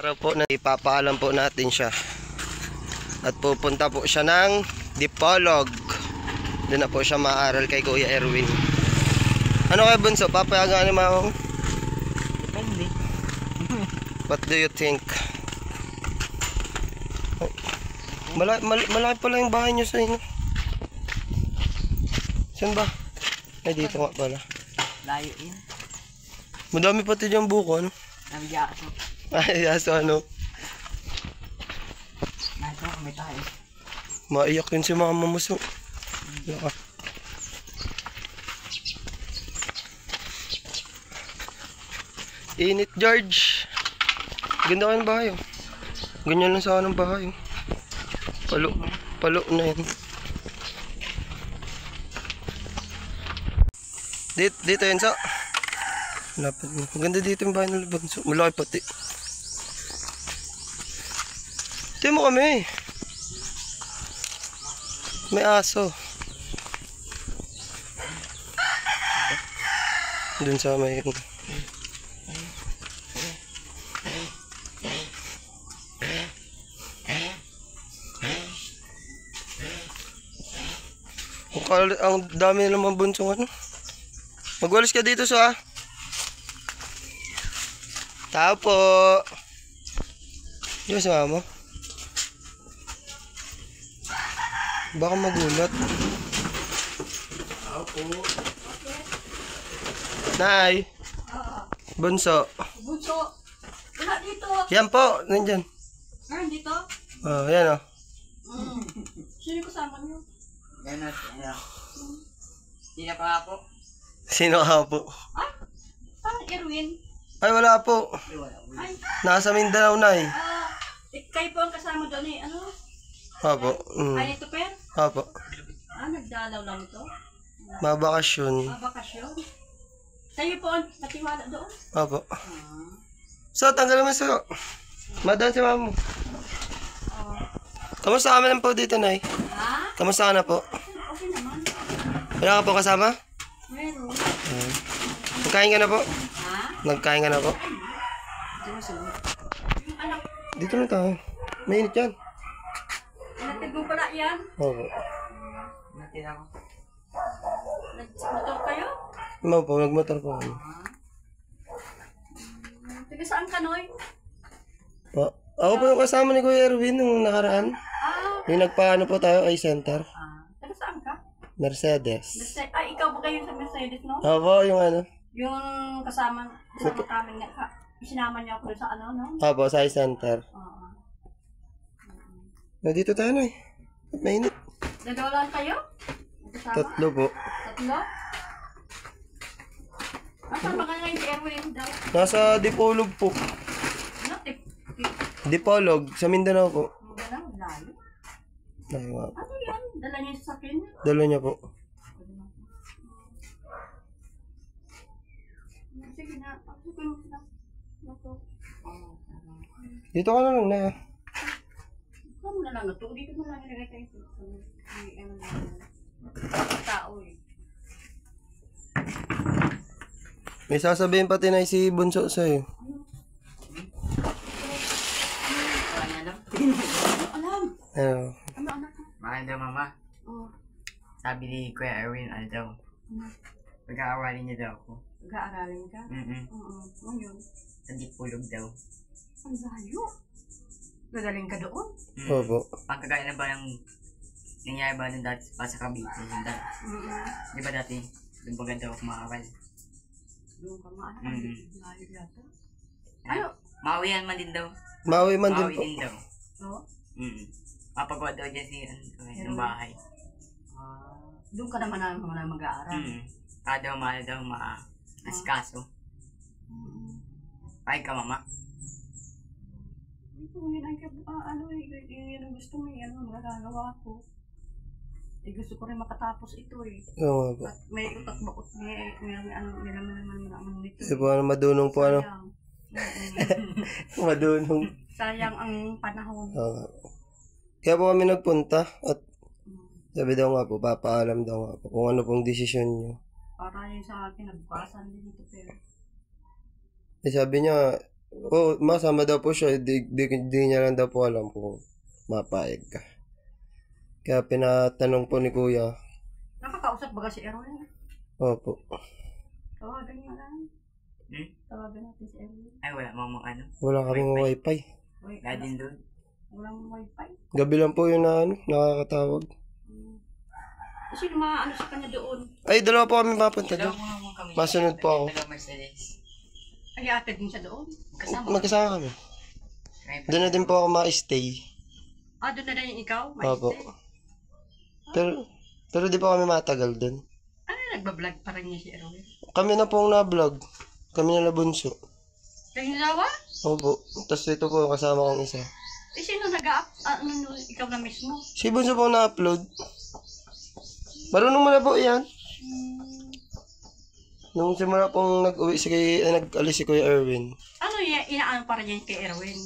Araw po na ipapaalam po natin siya. At pupunta po siya ng Dipolog. Doon na po siya maaral kay Kuya Erwin. Ano kaya Bunso? Papayagan ni Mama? Depende. What do you think? Malaki pala yung bahay niyo sa inyo. Saan ba? Ay, dito nga pala. Layo yun. Madami pati diyang buko, ano? Nabigyan ako. Ay, aso ano? Nasa kami tayo. Maiyak yun si Mama mo. So. Init, George. Ganda ka ng bahay. Oh. Ganyan lang sana ng bahay. Oh. Palo na yan. Dito yan sa. Lapit mo. Ganda dito yung bahay ng Bunso. Malaki pati. Tingnan mo kami. May aso. Dun sa may... Ang dami naman Bunsong ano. Magwalis ka dito sa. Tao po. Di ba si Mama? Baka magulat. Tao po. Nay. Bunso. Bunso. Wala dito. Yan po. Nandyan. Dito? Yan o. Sino kasama niyo? Ganun. Sino pa nga po? Sino ka po? Erwin. Ay, wala po. Ay, Nasa Mindanao na eh. kayo po ang kasama doon eh. Ano? Opo. Ay, ito pen? Opo. Nagdalaw lang ito? Mabakasyon. Bakasyon? Kayo po ang natiwala doon? Opo. So, tanggalin mo sa... Madan si Mama mo. Kamusta kami lang po dito, Nay? Ha? Kamusta ka na po? Okay naman. Wala ka po kasama? Meron. Nagkain ka na po? Ha? Nagkain ka na po? Diyan mo sila. Yung anak, Dito na tayo. Mainit yan. natig mo pala yan. Opo. Natin ako. Nagmotor kayo? Mama po, nagmotor po kami. Taga saan ka, Noy? Po. Ako po yung kasama ni Kuya Erwin nung nakaraan. Yung nagpaano po tayo ay center. Taga saan ka? Mercedes. Ikaw ba kayo sa Mercedes, no? Opo, yung ano. Yung kasama kami nga, sinama niya ako sa ano, no? Opo, sa center. Oo. Dito tayo na eh. Mainit. Dalawa lang kayo? Kasama? Tatlo po. Tatlo? Nasaan ba ngayon si Erwin daw? Nasa Dipolog po. Ano? Dipolog, sa Mindanao po. Dalaw, layo. Ay, nga po. Ano yan? Dala niya sa sakin? Dalo niya po. Sige na. Sige na. Dito ka na lang na. Ano na lang ito? Dito mo lang nilagay tayo sa tao eh. May sasabihin pati na si Bunso sa'yo. Wala alam. Alam. Ano? Ano anak mo? Mahal daw mama. Oo. Sabi ni Kuya Erwin, ano daw. Pag-aawalin niya daw ako. Mag-aaralin ka? Oo. Ngayon. Sa Dipolog daw. Ang layo. Gagaling ka doon? Opo. Pagkagaya na ba yung nangyari ba nung dati pa sa Cavite? Di ba dati? Doon ba ganda ako makakal? Doon ka maanak. Layo yata. Ano? Mawihan man din daw. Maui man din Mawi po. din daw. Oo. Mapagawa daw dyan si ng bahay. Doon ka naman na mag-aaral. Daw mahal daw ma-asikaso. Ay ka mama. Ito, yun ay yun ang gusto mo, yan ang magagawa ko. Gusto ko rin makatapos ito eh. Oo nga po. At may utak-bakot, may naman nito. Kasi po, madunong po ano. Madunong. Sayang ang panahon. Oo nga po. Kaya po kami nagpunta at sabi daw nga po, papaalam daw nga po kung ano pong desisyon nyo. Para yun sa akin, nagbukasan din ito pero. Eh sabi niya, Oo, masama daw po siya. Di niya lang daw po alam kung mapayag ka. Kaya pinatanong po ni Kuya. Nakakausap ba si Erwin? Opo. Tawagan niya lang. Hmm? Tawagan natin si Erwin. Ay, wala mamang ano. Wala kaming wifi. Wait, Wala din doon. walang wifi. Gabi lang po yun na nakakatawag. Sino maano sa kanya doon? Ay, dalawa po kami mapunta Dalawa doon. mo naman kami. Masunod po ako. Dalawa Mercedes. Ay, atid mo siya doon. Kasama. Magkasama kami. Doon na din po ako ma-stay. Doon na rin ikaw? Opo. Maiste. Pero di pa kami matagal doon. Nagbablog pa rin niya si Erwin. Kami na po ang na-vlog. Kami na labunso. Kayo dalawa? Opo. Tapos ito po kasama kong isa. Sino nag-up? Ikaw na mismo? Si Bunso po na-upload. Marunong mo na po yan. Nung simula pong nag-alis si Kuya Erwin. Ano inaano pa rin yan kay Erwin?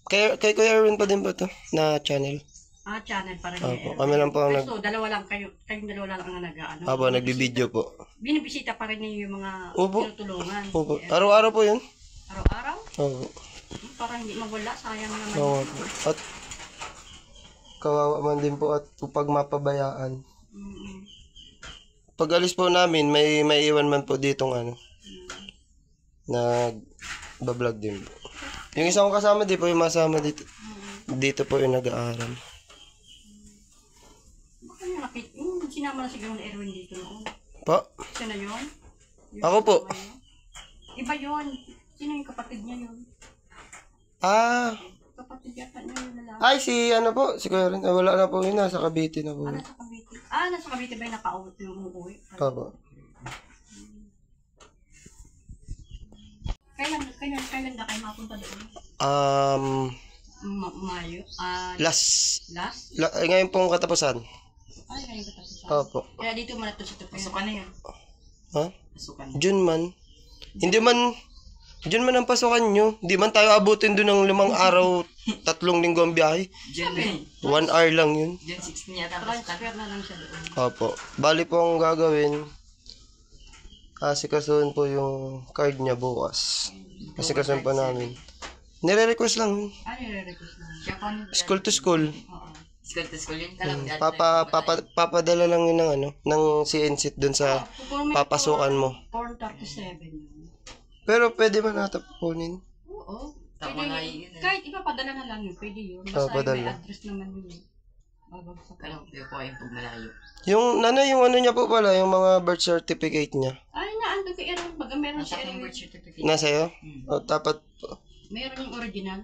Kay Kuya Erwin pa din ba to na channel? Channel pa rin Opo, niya. kami lang po ang So, dalawa lang kayong dalawa lang ang nag-ano. Opo, nagbibideo po. Binibisita pa rin niyo yung mga Opo. tinutulungan. Opo. Araw-araw po yun. Araw-araw? Opo. Para hindi mawala, sayang naman. Oo po. At kawawa man din po at upag mapabayaan. Mm. Pag alis po namin, may iwan man po ditong nag-vlog din po. Yung isang kong kasama di po yung masama dito. Dito po yung nag-aaral. Baka yung sinama na siguro ni Erwin dito noon. Pa? Siya na yun? Ako po. Iba yun. Sino yung kapatid niya yun? Kapatid yata niya yung lalaki. Ay, si Kuya Ren. Wala na po yun. Nasa Cavite na po. Nasa Cavite. Nasa Cavite ba yung nakauwi yung umuwi? Opo. Kailan na kayo mapunta doon? Mayo? Last. Last? Ngayon pong katapusan. Ay, ngayon ka tapos. Opo. Kaya dito mo na ito sa Tupin. Pasukan na yun. Ha? Pasukan. June man. Diyan man ang pasukan nyo. Hindi man tayo abutin doon ng 5 araw, 3 linggo ang biyahe. Diyan na eh. 1 hour lang yun. Diyan 16 yata ang pasukan. Transfer na lang siya doon. Opo. Bali po ang gagawin, asikasuhin po yung card niya bukas. Asikasuhin pa namin. Nire-request lang. Nire-request lang. Japan. School to school. Oo. School to school yun. Kalam. Papadala lang yun ng CNCit doon sa papasukan mo. Form 37 yun. Pero pwede ba natin kunin? Oo. Tama na yun. Kahit ipapadala na lang yun, pwede yun. Basta Padala. may address naman yun. Babagsak. Kalam. Yung po yung pag malayo. Yung ano niya po pala, yung mga birth certificate niya. Ay, naando kay Erwin. Baga meron si Nasa yung Erwin. birth certificate. Nasa iyo? Hmm. O, dapat, Meron yung original.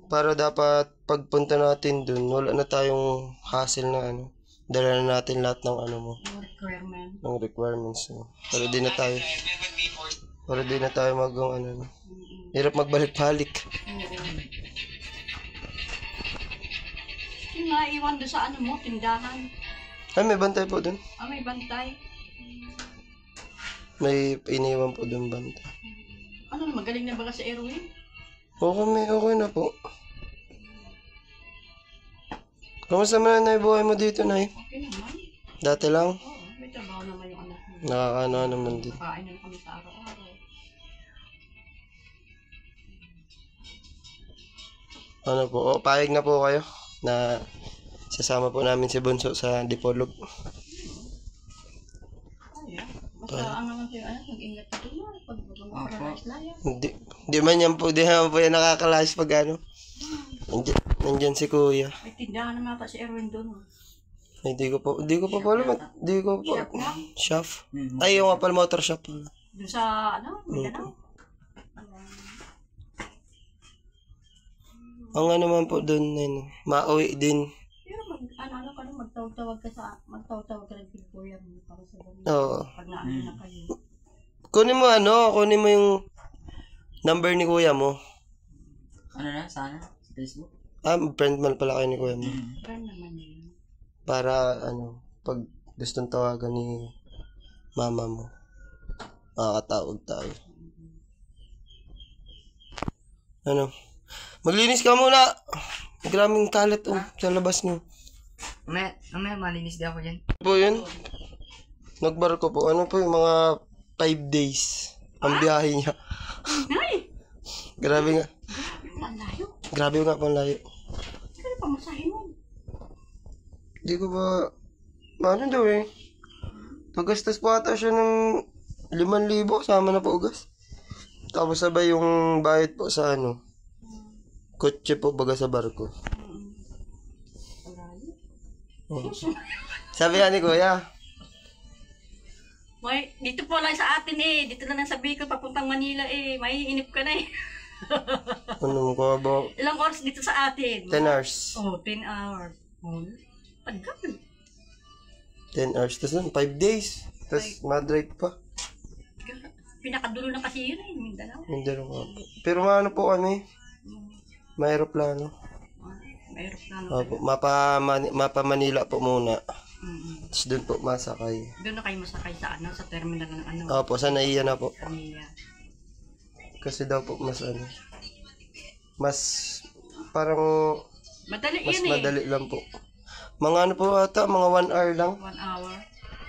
para dapat pagpunta natin dun, wala na tayong hassle na dala na natin lahat ng mo, Yung requirement. ng requirements mo. Para di na tayo hirap magbalik-balik. Yung naiwan doon sa tindahan. Ay, may bantay po dun. May bantay. May iniwan po dun bantay. Magaling na ba si Erwin? Okay na po. Kamusta man na buhay mo dito, Nay? Okay naman. Dati lang? Oo, may trabaho naman yung anak mo. Nakakaano naman din. Kain na kami sa araw-araw. Ano po, payag na po kayo na sasama po namin si Bunso sa Dipolog. Basta ang naman sa'yo, mag-ingat ka doon pag mag-paralyze na yan. Di naman po yan nakakalas pag nandyan si Kuya. May tindahan naman ata si Erwin doon. Ay, di ko po alam. Di ko po. Shop nga? Shop? Ay, yung nga pala motor shop. Doon sa, Mindanao. Ang naman po doon, mauwi din. Pero magtawag-tawag ka rin kay Kuya mo para sa ganun. Oo. Pag naano na kayo. Kunin mo yung number ni Kuya mo. Ano na? Sana? Sa Facebook? Friend man pala kayo ni Kuya mo. Friend naman yun. Para, pag gustong tawagan ni mama mo, makakatawag tayo. Maglinis ka muna! Maraming kalat sa labas niyo. Mamaya malinis din ako dyan. Po yun? Nagbarko po. Ano po yung mga 5 days ang biyahe niya. Ay! Grabe nga. Ang layo. Grabe nga po ang layo. Kaya pamasahin mo. Hindi ko ba... Ano daw eh? Nagastos po ata siya ng 5,000 kasama na po ugas. Tapos sabay yung bayad po sa ano. Kotse po baga sa barko. Ang layo. Oh. Sabi nga ni Kuya. May, dito po lang sa atin eh. Dito lang sa Bicol, papuntang Manila eh. May inip ka na eh. Ano ko ba? Ilang oras dito sa atin? 10 hours. Oh, 10 hours. Oh, pagkat. 10 hours. Tapos nun, 5 days. Tapos madrive pa. Pinakadulo na kasi yun eh, Mindanao. Mindanao nga po. Pero maano po kami? May aeroplano. May aeroplano. Opo, mapa Manila po muna. Tapos doon po masakay. Doon na kayo masakay sa ano, sa terminal ng ano. Opo, sa naiya na po. Kanina. Kasi daw po mas ano. Mas parang Madali mas yun eh. madali lang po. Mga ano po ata, mga 1 hour lang. 1 hour.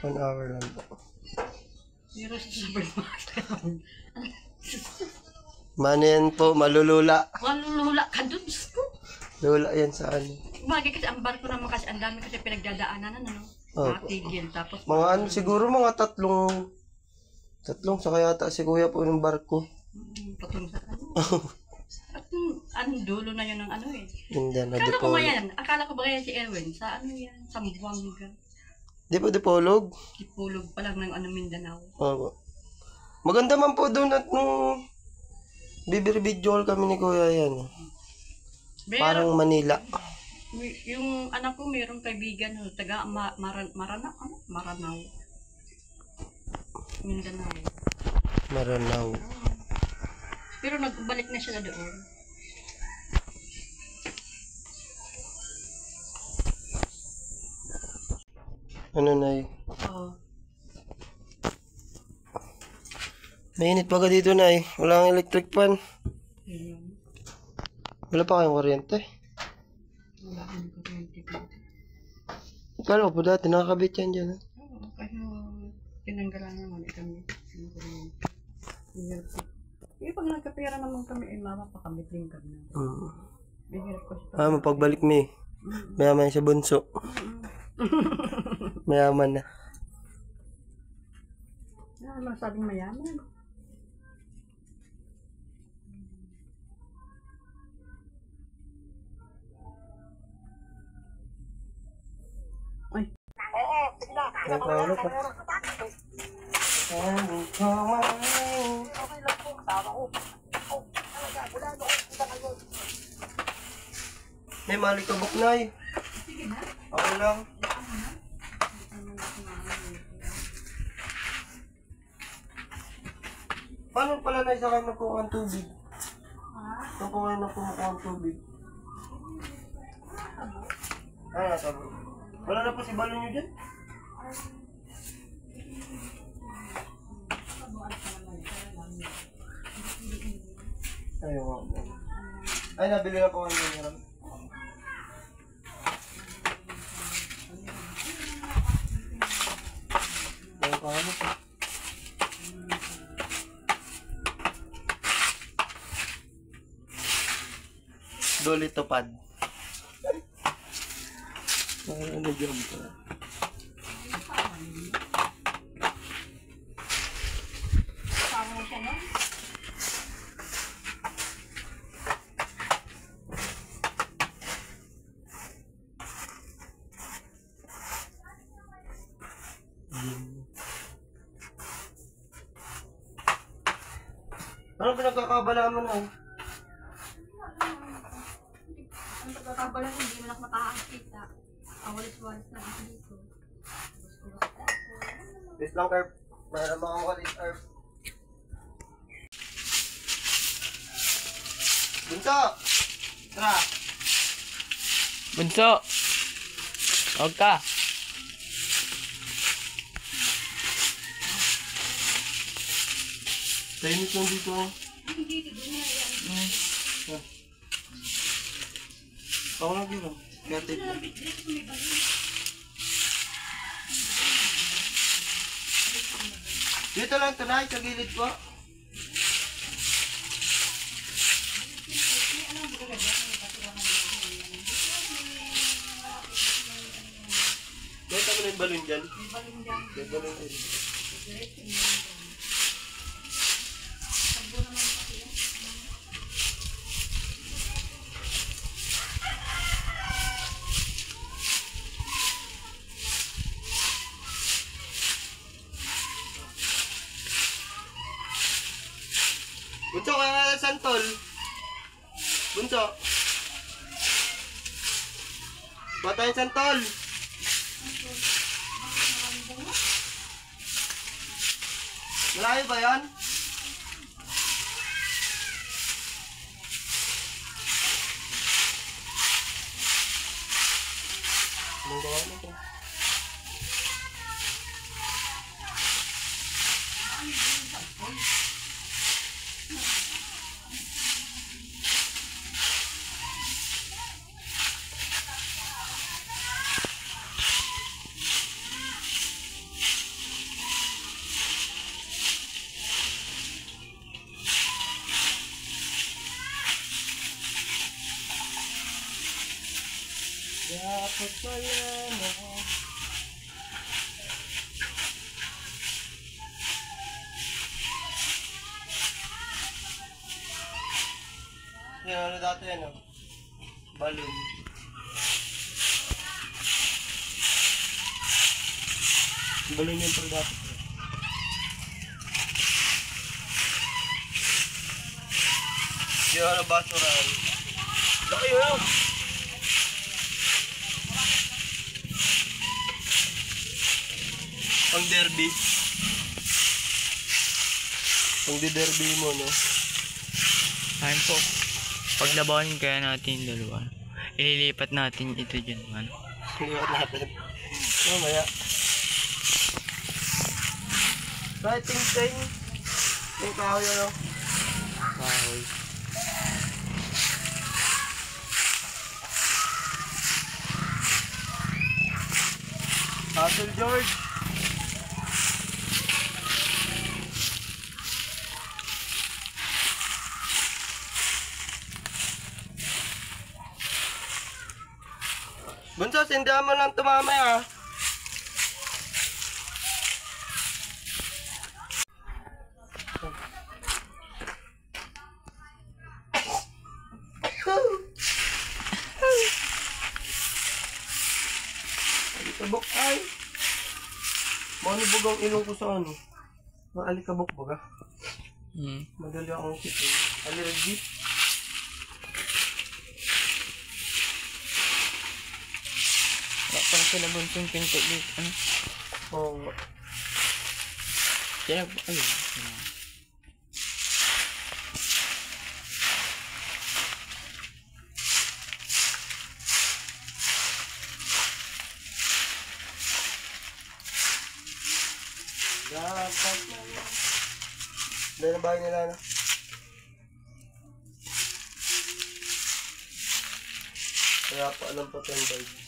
1 hour lang po. Pero sa supermarket. Manin po, malulula. Walulula ka dun, Diyos ko. Lula yan sa ano. Umagi kasi ang barko naman kasi ang dami kasi pinagdadaanan ano. Opo. Matigil tapos Mga ano, siguro mga tatlong sakay yata si Kuya po ng barko. patong sa ano. At anong dulo na yun ng ano eh. Mindanao, Akala ko ba yan si Erwin? Sa ano yan? Sa Buanga. Di po Dipolog? Ipulog pa lang ng ano Mindanao. Opo. Maganda man po doon at nung bibir-video kami ni Kuya yan. Parang Manila. Yung anak ko mayroong kaibigan taga Maranao. Mindanao. Maranao. Pero nagbalik na siya doon. Ano na yun? Oo. Mainit pa ka dito na Wala kang electric fan. Wala pa kayong kuryente. Wala kang kuryente dito. Kala ko po dati nakakabit yan dyan. Oo, kasi tinanggalan naman kami. Pag nagkapira naman kami, mapapakabit din kami. Bihirap ko siya. Mapagbalik mo Mayaman siya bunso. Mayaman na. Ano sabing mayaman? Ay. Ay, paano pa? May malikabok na Okay lang. Paano pala na isa kayo nagkukuha ng tubig? Saan po kayo nagkukuha ng tubig? Tabo. Wala na po si balon nyo dyan? Ayun nga po. Ay, nabili na po kayo ng hiram. Ayun pa ano po. Dolito pad. Ano job ko? Ano pinagkakabalaan mo na? Ang pagkakabalan, hindi mo lang makakakita. Awalis-walis na ako dito. Please lang, Carp. Mayroon mga walis, Carp. Bunso! Tara! Bunso! Huwag ka! Tahimik lang dito. Ako lang dito. Kaya tape lang. Dito lang tunay sa gilid po. balon dyan. May balon dyan. May balon dyan. Sabdo naman kasi yun. Bunso, kaya nga santol. Bunso. Bata yung santol. Malayo ba yan? Anong gawa mo ito? Dapat pala mo. Yan, ano dati yan, oh. Balloon. Balloon yung dati. Yan, ano, basurahan. Laki yun! Pang derby. Pang derby mo, no? Ayun po. Paglabanin kaya natin yung dalawa. Ililipat natin ito dyan. Ano? Tingnan natin. Mamaya. Kahit ting-ting. Yung kahoy, ano? Kahoy. Castle George. Bunso, sindihan mo lang ito mamaya. Alikabok ay. Manubog ang ilong ko sa ano. Maalikabok baga. Madali akong kitin. Allergy. Parang sila buntong pinto dito. Ano? Oo. Sila, ayun. Dapat na. Dahil na bahay nila na. Kaya pa alam pa 10 vibes.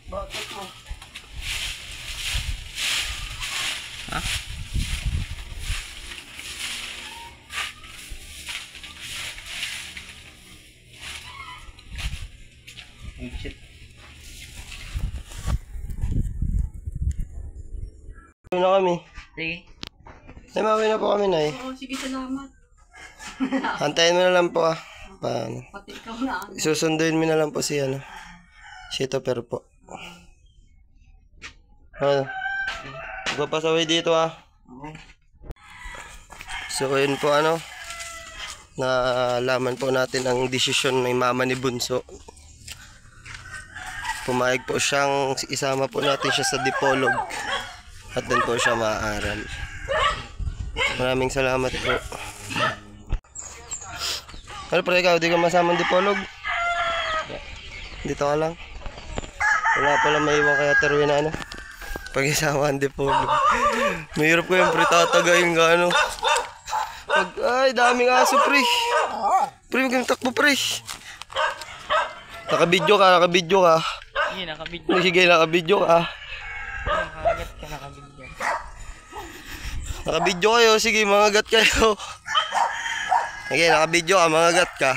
Bakit mo? Ha? Shit. Uwi na kami. Sige. Ay, mauwi na po kami na eh. Oo, sige, salamat. Antayin mo na lang po ah. Paano? Pati ikaw na. Susunduin mo na lang po si ano. Si Topper po. Ano? Magpapasaway dito ah. So yun po ano. Nalaman po natin ang desisyon ng mama ni Bunso. Pumayag po siyang isama po natin siya sa Dipolog. At doon po siya maaaral. Maraming salamat po. Ano pre, ikaw, di ka masamang Dipolog? Dito ka lang. Wala pala maiwan kaya Terwin na ano. Pag-isawan di po. Mahirap ko yung pre tatagayin ka ano. Ay, daming aso pre. Pre, huwag kang takbo pre. Nakabidyo ka. Sige, nakabidyo. Sige, nakabidyo ka. Nakagat ka, nakabidyo. Nakabidyo kayo, sige, mangagat kayo. Sige, nakabidyo ka, mangagat ka.